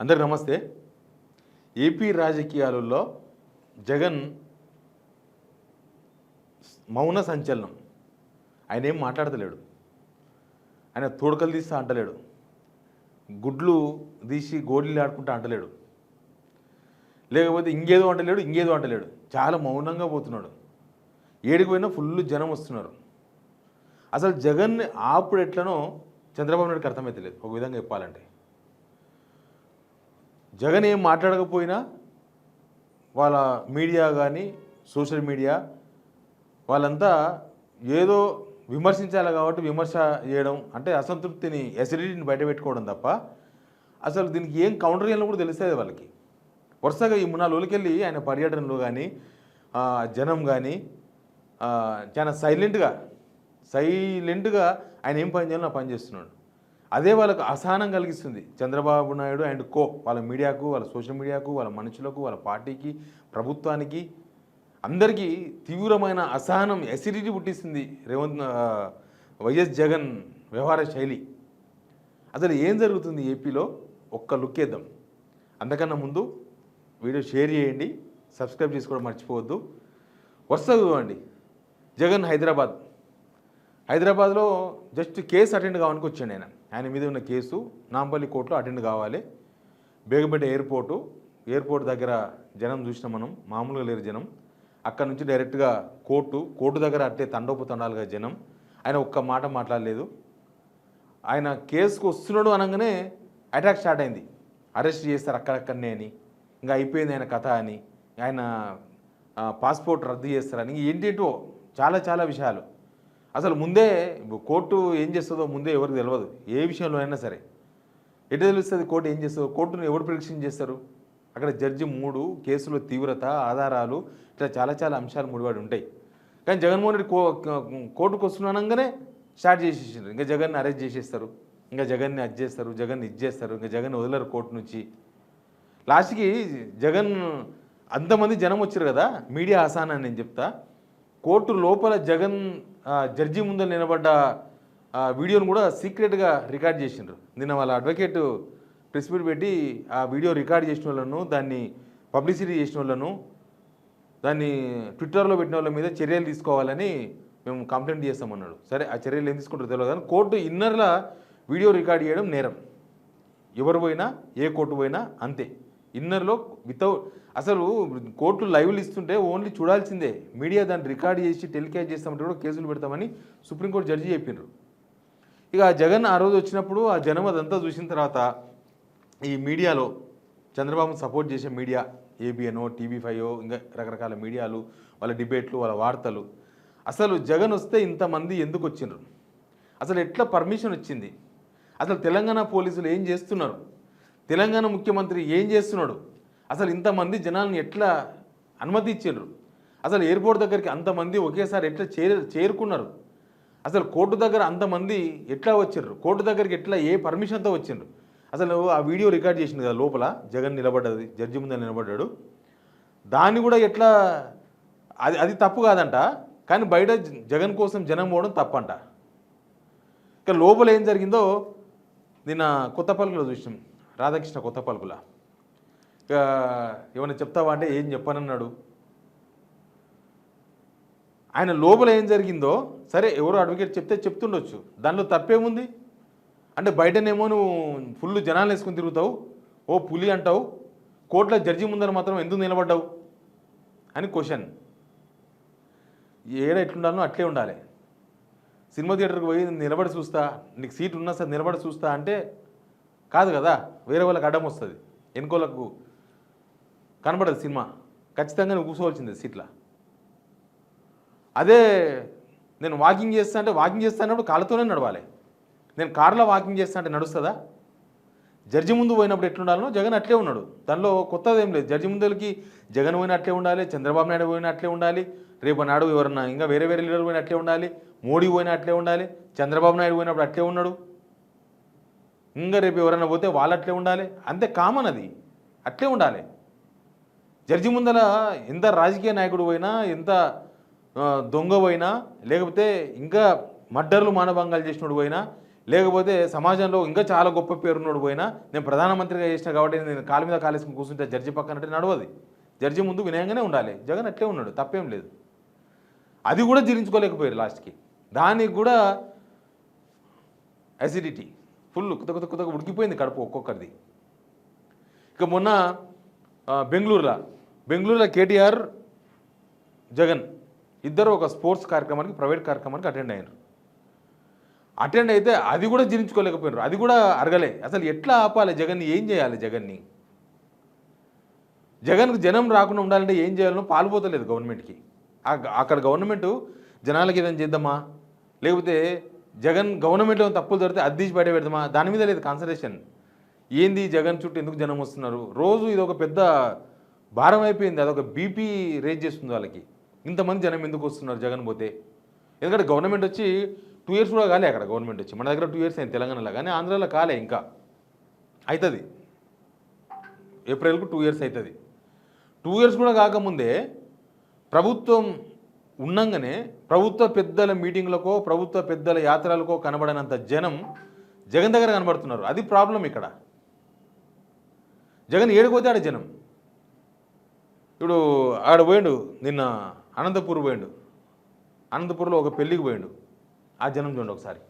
అందరికి నమస్తే. ఏపీ రాజకీయాలలో జగన్ మౌన సంచలనం. ఆయన ఏం మాట్లాడతలేడు, ఆయన తోడకలు తీస్తా అంటలేడు, గుడ్లు తీసి గోడ్లు ఆడుకుంటా అంటలేడు, లేకపోతే ఇంకేదో అంటలేడు. చాలా మౌనంగా పోతున్నాడు. ఏడికి పోయినా ఫుల్ జనం వస్తున్నారు. అసలు జగన్ని ఆపుడు ఎట్లనో చంద్రబాబు నాయుడుకి అర్థమైతలేదు. ఒక విధంగా చెప్పాలంటే జగన్ ఏం మాట్లాడకపోయినా వాళ్ళ మీడియా కానీ సోషల్ మీడియా వాళ్ళంతా ఏదో విమర్శించాలి కాబట్టి విమర్శ చేయడం, అంటే అసంతృప్తిని ఎసిడిటీని బయటపెట్టుకోవడం తప్ప అసలు దీనికి ఏం కౌంటర్ చేయాలని కూడా తెలుస్తుంది వాళ్ళకి. వరుసగా ఈ 3-4 రోజులకెళ్ళి ఆయన పర్యటనలో కానీ జనం కానీ చాలా సైలెంట్గా ఆయన ఏం పని చేయాలో పని చేస్తున్నాడు. అదే వాళ్ళకు అసహనం కలిగిస్తుంది. చంద్రబాబు నాయుడు అండ్ కో వాళ్ళ మీడియాకు, వాళ్ళ సోషల్ మీడియాకు, వాళ్ళ మనుషులకు, వాళ్ళ పార్టీకి, ప్రభుత్వానికి అందరికీ తీవ్రమైన అసహనం, ఎసిడిటీ పుట్టిస్తుంది వైఎస్ జగన్ వ్యవహార శైలి. అసలు ఏం జరుగుతుంది ఏపీలో ఒక్క లుక్ వేద్దాం. అంతకన్నా ముందు వీడియో షేర్ చేయండి, సబ్స్క్రైబ్ చేసుకోవడం మర్చిపోవద్దు. వరుసగా చూడండి. జగన్ హైదరాబాద్లో జస్ట్ కేసు అటెండ్ కావడానికి వచ్చాడు. ఆయన మీద ఉన్న కేసు నాంపల్లి కోర్టులో అటెండ్ కావాలి. బేగంపేట ఎయిర్పోర్ట్ దగ్గర జనం చూసినాం మనం, మామూలుగా లేరు జనం. అక్కడ నుంచి డైరెక్ట్గా కోర్టు దగ్గర అట్టే తండోపుతండాలుగా జనం. ఆయన ఒక్క మాట మాట్లాడలేదు. ఆయన కేసుకు వస్తున్నాడు అనగానే అటాక్ స్టార్ట్ అయింది. అరెస్ట్ చేస్తారు అక్కడక్కడనే అని, ఇంకా అయిపోయింది ఆయన కథ అని, ఆయన పాస్పోర్ట్ రద్దు చేస్తారని, ఏంటేంటో చాలా విషయాలు. అసలు ముందే కోర్టు ఏం చేస్తుందో ముందే ఎవరికి తెలియదు. ఏ విషయంలో అయినా సరే ఎటు తెలుస్తుంది కోర్టు ఏం చేస్తుందో? కోర్టును ఎవరు పరీక్షణ చేస్తారు? అక్కడ జడ్జి 3 కేసుల తీవ్రత, ఆధారాలు, ఇట్లా చాలా అంశాలు ముడిపడి ఉంటాయి. కానీ జగన్మోహన్ రెడ్డి కోర్టుకు వస్తున్నానగానే స్టార్ట్ చేసేసారు. ఇంకా జగన్ని అరెస్ట్ చేసేస్తారు, ఇంకా జగన్ని అది చేస్తారు, జగన్ ఇది చేస్తారు, ఇంకా జగన్ వదలరు కోర్టు నుంచి. లాస్ట్కి జగన్ అంతమంది జనం వచ్చారు కదా, మీడియా అసహనాన్ని నేను చెప్తా. కోర్టు లోపల జగన్ జడ్జి ముందు నిలబడ్డ వీడియోను కూడా సీక్రెట్గా రికార్డ్ చేసిండ్రు. నిన్న వాళ్ళ అడ్వకేట్ ప్రెస్ మీట్ పెట్టి ఆ వీడియో రికార్డ్ చేసిన వాళ్ళను, దాన్ని పబ్లిసిటీ చేసిన వాళ్ళను, దాన్ని ట్విట్టర్లో పెట్టిన వాళ్ళ మీద చర్యలు తీసుకోవాలని మేము కంప్లైంట్ చేస్తామన్నాడు. సరే, ఆ చర్యలు ఏం తీసుకుంటారో తెలియదు కానీ కోర్టు ఇన్నర్లా వీడియో రికార్డ్ చేయడం నేరం. ఎవరు పోయినా, ఏ కోర్టు పోయినా అంతే. ఇన్నర్లో అసలు కోర్టు లైవ్లు ఇస్తుంటే ఓన్లీ చూడాల్సిందే. మీడియా దాన్ని రికార్డ్ చేసి టెలికాస్ట్ చేస్తామంటే కూడా కేసులు పెడతామని సుప్రీంకోర్టు జడ్జి చెప్పిండ్రు. ఇక జగన్ ఆ రోజు వచ్చినప్పుడు ఆ జనం అదంతా చూసిన తర్వాత ఈ మీడియాలో చంద్రబాబును సపోర్ట్ చేసే మీడియా, ఏబిఎనో, TV5 ఇంకా రకరకాల మీడియాలు, వాళ్ళ డిబేట్లు, వాళ్ళ వార్తలు, అసలు జగన్ వస్తే ఇంతమంది ఎందుకు వచ్చిండ్రు, అసలు ఎట్లా పర్మిషన్ వచ్చింది, అసలు తెలంగాణ పోలీసులు ఏం చేస్తున్నారు, తెలంగాణ ముఖ్యమంత్రి ఏం చేస్తున్నాడు, అసలు ఇంతమంది జనాల్ని ఎట్లా అనుమతి ఇచ్చిండ్రు, అసలు ఎయిర్పోర్ట్ దగ్గరికి అంతమంది ఒకేసారి ఎట్లా చేరుకున్నారు, అసలు కోర్టు దగ్గర అంతమంది ఎట్లా వచ్చిండ్రు, కోర్టు దగ్గరికి ఎట్లా ఏ పర్మిషన్తో వచ్చిండ్రు, అసలు ఆ వీడియో రికార్డ్ చేసింది కదా లోపల జగన్ నిలబడ్డది, జడ్జి ముందు నిలబడ్డాడు, దాన్ని కూడా ఎట్లా అది తప్పు కాదంట. కానీ బయట జగన్ కోసం జనం పోవడం తప్పంట. ఇక లోపల ఏం జరిగిందో నిన్న కొత్తపల్లిలో చూసాం. రాధాకృష్ణ కొత్తపల్లిలో ఏమైనా చెప్తావా అంటే ఏం చెప్పనన్నాడు. ఆయన లోపల ఏం జరిగిందో సరే ఎవరో అడ్వకేట్ చెప్తుండొచ్చు, దానిలో తప్పేముంది. అంటే బయటనేమో నువ్వు ఫుల్ జనాలు వేసుకుని తిరుగుతావు, ఓ పులి అంటావు, కోర్టులో జడ్జి ముందర మాత్రం ఎందుకు నిలబడ్డావు అని క్వశ్చన్. ఏడ ఎట్లుండాలో అట్లే ఉండాలి. సినిమా థియేటర్కి పోయి నిలబడి చూస్తా, నీకు సీట్ ఉన్నా సార్ నిలబడి చూస్తా అంటే కాదు కదా, వేరే వాళ్ళకి అడ్డం వస్తుంది, ఎన్నికోళ్ళకు కనబడదు సినిమా, ఖచ్చితంగా నువ్వు కూర్చోవలసిందే సీట్లా. అదే నేను వాకింగ్ చేస్తానప్పుడు కాళ్ళతోనే నడవాలి. నేను కార్లో వాకింగ్ చేస్తా అంటే నడుస్తుందా? జడ్జి ముందు పోయినప్పుడు ఎట్లుండాలనో జగన్ అట్లే ఉన్నాడు. దానిలో కొత్తది ఏం లేదు. జడ్జి ముందుకి జగన్ పోయినా అట్లే ఉండాలి, చంద్రబాబు నాయుడు పోయినా అట్లే ఉండాలి, రేపు నాడు ఎవరన్నా ఇంకా వేరే లీడర్లు పోయినా అట్లే ఉండాలి, మోడీ పోయినా అట్లే ఉండాలి, చంద్రబాబు నాయుడు పోయినప్పుడు అట్లే ఉన్నాడు, ఇంకా రేపు ఎవరైనా పోతే వాళ్ళు అట్లే ఉండాలి. అంతే, కామన్, అది అట్లే ఉండాలి. జడ్జి ముందర ఎంత రాజకీయ నాయకుడు పోయినా, ఎంత దొంగ పోయినా, లేకపోతే ఇంకా మర్డర్లు మానభంగాలు చేసినోడు పోయినా, లేకపోతే సమాజంలో ఇంకా చాలా గొప్ప పేరున్నోడు పోయినా నేను ప్రధానమంత్రిగా చేసిన కాబట్టి నేను కాలు మీద కాలేసుకుని కూర్చుంటే జడ్జి పక్కన అంటే నడవది. జడ్జి ముందు వినయంగానే ఉండాలి. జగన్ అట్లే ఉన్నాడు, తప్పేం లేదు. అది కూడా జీర్ణించుకోలేకపోయారు లాస్ట్కి. దానికి కూడా అసిడిటీ ఫుల్ కుత ఉడికిపోయింది కడుపు ఒక్కొక్కరిది. ఇక మొన్న బెంగళూరులో కేటీఆర్ జగన్ ఇద్దరు ఒక స్పోర్ట్స్ కార్యక్రమానికి, ప్రైవేట్ కార్యక్రమానికి అటెండ్ అయితే అది కూడా జీర్ణించుకోలేకపోయినారు. అది కూడా అరగలే. అసలు ఎట్లా ఆపాలి జగన్ని? ఏం చేయాలి జగన్కి జనం రాకుండా ఉండాలంటే ఏం చేయాలనో పాల్పోతలేదు గవర్నమెంట్కి. అక్కడ గవర్నమెంట్ జనాలకి ఏదైనా చేద్దామా, లేకపోతే జగన్ గవర్నమెంట్లో తప్పులు జరిగితే అద్దీసి బయట పెడదామా, దాని మీద లేదు కాన్సన్ట్రేషన్. ఏంది జగన్ చుట్టూ ఎందుకు జనం వస్తున్నారు? రోజు ఇది ఒక పెద్ద భారం అయిపోయింది. అదొక బీపీ రేజ్ చేస్తుంది వాళ్ళకి. ఇంతమంది జనం ఎందుకు వస్తున్నారు జగన్ పోతే? ఎందుకంటే గవర్నమెంట్ వచ్చి 2 years కూడా కాలే. అక్కడ గవర్నమెంట్ వచ్చి మన దగ్గర 2 years అయింది తెలంగాణలో, కానీ ఆంధ్రాలో కాలే. ఇంకా అవుతుంది, ఏప్రిల్కు 2 years అవుతుంది. 2 years కూడా కాకముందే ప్రభుత్వం ఉన్నంగానే ప్రభుత్వ పెద్దల మీటింగ్లకో ప్రభుత్వ పెద్దల యాత్రలకో కనబడనంత జనం జగన్ దగ్గర కనబడుతున్నారు. అది ప్రాబ్లం ఇక్కడ. జగన్ ఏడిపోతే ఆడ జనం. ఇప్పుడు ఆడ పోయిండు, నిన్న అనంతపూర్ పోయిండు. అనంతపూర్లో ఒక పెళ్ళికి పోయిండు. ఆ జనం చూడండి ఒకసారి.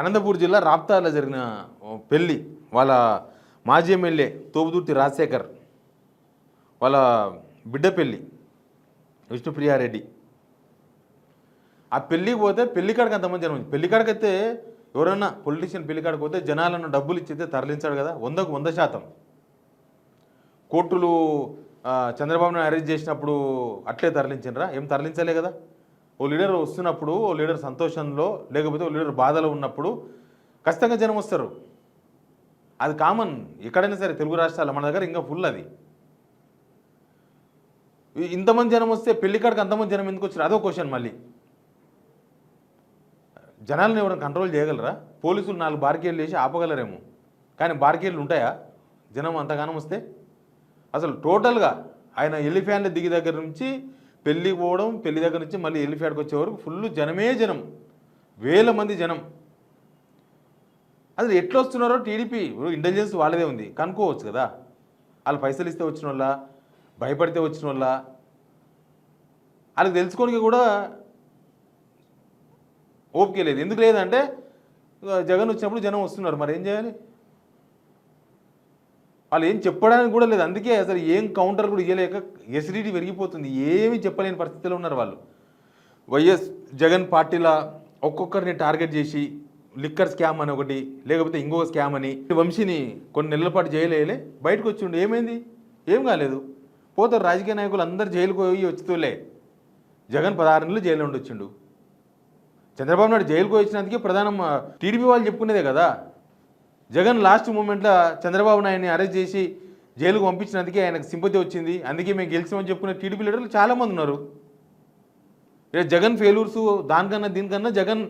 అనంతపూర్ జిల్లా రాప్తాలో జరిగిన పెళ్ళి, వాళ్ళ మాజీ ఎమ్మెల్యే తోపుదుర్తి రాజశేఖర్ వాళ్ళ బిడ్డ పెళ్ళి, విష్ణుప్రియారెడ్డి. ఆ పెళ్ళికి పోతే పెళ్ళికాడికి అంతమంది జనం. పెళ్ళికాడికి అయితే ఎవరైనా పొలిటీషియన్ పెళ్ళికాడికి పోతే జనాలను డబ్బులు ఇచ్చితే తరలించాడు కదా, 100కు 100%. కోర్టులు చంద్రబాబును అరెస్ట్ చేసినప్పుడు అట్లే తరలించినరా? ఏం తరలించలే కదా. ఓ లీడర్ వస్తున్నప్పుడు, ఓ లీడర్ సంతోషంలో, లేకపోతే ఓ లీడర్ బాధలో ఉన్నప్పుడు ఖచ్చితంగా జనం వస్తారు. అది కామన్ ఎక్కడైనా సరే, తెలుగు రాష్ట్రాల్లో. మన దగ్గర ఇంకా ఫుల్ అది. ఇంతమంది జనం వస్తే పెళ్ళికాడికి అంతమంది జనం ఎందుకు వచ్చారు? అదో క్వశ్చన్. మళ్ళీ జనాలను ఎవరైనా కంట్రోల్ చేయగలరా? పోలీసులు 4 బార్కేళ్ళు వేసి ఆపగలరేమో, కానీ బార్కేళ్ళు ఉంటాయా జనం అంతగానం వస్తే? అసలు టోటల్గా ఆయన ఎలిఫ్యాన్ల దిగి దగ్గర నుంచి పెళ్ళికి పోవడం, పెళ్లి దగ్గర నుంచి మళ్ళీ ఎలిఫ్యాడ్కి వచ్చే వరకు ఫుల్ జనమే జనం, వేల మంది జనం. అసలు ఎట్లా వస్తున్నారో టీడీపీ ఇంటెలిజెన్స్ వాళ్ళదే ఉంది, కనుక్కోవచ్చు కదా. వాళ్ళు పైసలు ఇస్తే వచ్చిన వాళ్ళ, భయపడితే వచ్చిన వాళ్ళ, వాళ్ళకి తెలుసుకోనికి కూడా ఓపిక లేదు. ఎందుకు లేదంటే జగన్ వచ్చినప్పుడు జనం వస్తున్నారు, మరి ఏం చేయాలి? వాళ్ళు ఏం చెప్పడానికి కూడా లేదు. అందుకే అసలు ఏం కౌంటర్ కూడా ఇవ్వలేక ఎసిడిటీ పెరిగిపోతుంది. ఏమీ చెప్పలేని పరిస్థితిలో ఉన్నారు వాళ్ళు. వైఎస్ జగన్ పార్టీలో ఒక్కొక్కరిని టార్గెట్ చేసి లిక్కర్ స్కామ్ అని ఒకటి, లేకపోతే ఇంకొక స్కామ్ అని వంశీని కొన్ని నెలల పాటు జైలు వేయలే, బయటకు వచ్చిండు. ఏమైంది? ఏం కాలేదు. పోతారు రాజకీయ నాయకులు అందరు జైలుకు పోయి వచ్చుతూలే. జగన్ 16 నెలలు జైల్లో ఉండొచ్చిండు. చంద్రబాబు నాయుడు జైలుకు వచ్చినందుకే ప్రధానం టీడీపీ వాళ్ళు చెప్పుకునేదే కదా. జగన్ లాస్ట్ మూమెంట్లో చంద్రబాబు నాయుడిని అరెస్ట్ చేసి జైలుకు పంపించినందుకే ఆయనకు సింపతి వచ్చింది, అందుకే మేము గెలిచామని చెప్పుకునే టీడీపీ లీడర్లు చాలామంది ఉన్నారు. జగన్ ఫెయిల్యూర్స్ దీనికన్నా జగన్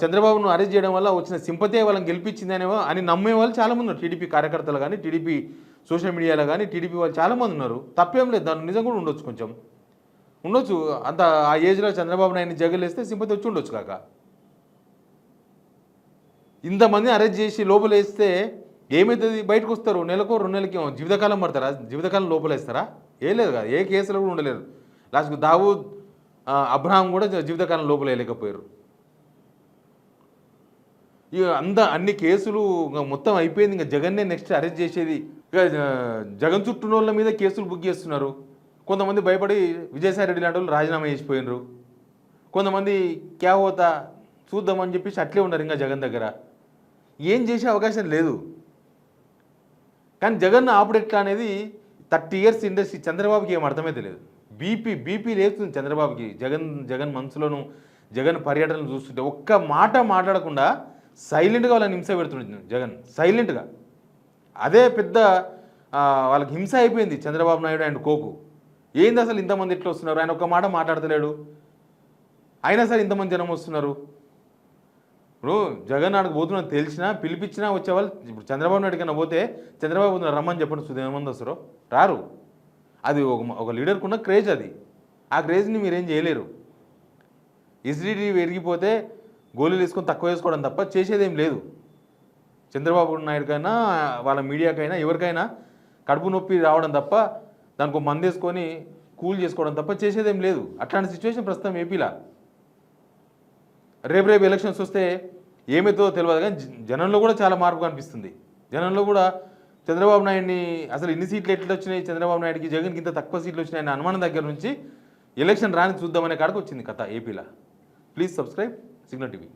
చంద్రబాబును అరెస్ట్ చేయడం వల్ల వచ్చిన సింపతే వాళ్ళని గెలిపించింది అని నమ్మే వాళ్ళు చాలామంది ఉన్నారు. టీడీపీ కార్యకర్తలు కానీ, టీడీపీ సోషల్ మీడియాలో కానీ టీడీపీ వాళ్ళు చాలామంది ఉన్నారు. తప్పేం లేదు, దాని నిజం కూడా ఉండొచ్చు, కొంచెం ఉండొచ్చు. అంత ఆ ఏజ్లో చంద్రబాబు నాయుడిని జగన్ వేస్తే సింపతి వచ్చి ఉండొచ్చు కాక. ఇంతమంది అరెస్ట్ చేసి లోపల వేస్తే ఏమవుతుంది? బయటకు వస్తారు, నెలకో 2 నెలలకి జీవితకాలం పడతారా? జీవితకాలం లోపల వేస్తారా? ఏ లేదు కదా, ఏ కేసులో కూడా ఉండలేరు. లాస్ట్కు దావూద్ అబ్రహాం కూడా జీవితకాలం లోపల వేయలేకపోయారు. ఇక అన్ని కేసులు మొత్తం అయిపోయింది. ఇంకా జగన్నే నెక్స్ట్ అరెస్ట్ చేసేది. ఇక జగన్ చుట్టూ వాళ్ళ మీద కేసులు బుక్ చేస్తున్నారు. కొంతమంది భయపడి విజయసాయి రెడ్డి లాంటి వాళ్ళు రాజీనామా చేసిపోయినారు. కొంతమంది క్యా హోతా చూద్దామని చెప్పేసి అట్లే ఉన్నారు ఇంకా జగన్ దగ్గర. ఏం చేసే అవకాశం లేదు. కానీ జగన్ ఆపడెట్లా అనేది 30 years ఇండస్ట్రీ. చంద్రబాబుకి ఏం అర్థమైతే లేదు. బీపీ లేస్తుంది చంద్రబాబుకి. జగన్ మనసులోను జగన్ పర్యటనలు చూస్తుంటే ఒక్క మాట మాట్లాడకుండా సైలెంట్గా వాళ్ళని హింస పెడుతుంది జగన్ సైలెంట్గా. అదే పెద్ద వాళ్ళకి హింస అయిపోయింది చంద్రబాబు నాయుడు అండ్ కోకు. ఏంది అసలు ఇంతమంది ఎట్లా వస్తున్నారు, ఆయన ఒక్క మాట మాట్లాడతలేడు, అయినా సరే ఇంతమంది జనం వస్తున్నారు. ఇప్పుడు జగన్ ఆడికి పోతున్నా తెలిసినా పిలిపించినా వచ్చేవాళ్ళు. ఇప్పుడు చంద్రబాబు నాయుడు కన్నా పోతే చంద్రబాబు రమ్మని చెప్పండి, ఎంతమంది వస్తారో రారు. అది ఒక లీడర్కి ఉన్న క్రేజ్ అది. ఆ క్రేజ్ని మీరేం చేయలేరు. ఎసిడిటీ పెరిగిపోతే గోళీలు వేసుకొని తక్కువ వేసుకోవడం తప్ప చేసేదేం లేదు. చంద్రబాబు నాయుడుకైనా వాళ్ళ మీడియాకైనా ఎవరికైనా కడుపు నొప్పి రావడం తప్ప దానికి ఒక మందు వేసుకొని కూల్ చేసుకోవడం తప్ప చేసేదేం లేదు. అట్లాంటి సిచ్యువేషన్ ప్రస్తుతం ఏపీలో. రేపు ఎలక్షన్స్ వస్తే ఏమవుతుందో తెలియదు, కానీ జనంలో కూడా చాలా మార్పు కనిపిస్తుంది. జనంలో కూడా చంద్రబాబు నాయుడిని అసలు ఇన్ని సీట్లు ఎట్లా వచ్చినాయి, చంద్రబాబు నాయుడికి జగన్కి ఇంత తక్కువ సీట్లు వచ్చినాయని అనుమానం దగ్గర నుంచి ఎలక్షన్ రాని చూద్దామనే కాడికి వచ్చింది కథ ఏపీలో. Please subscribe signal TV.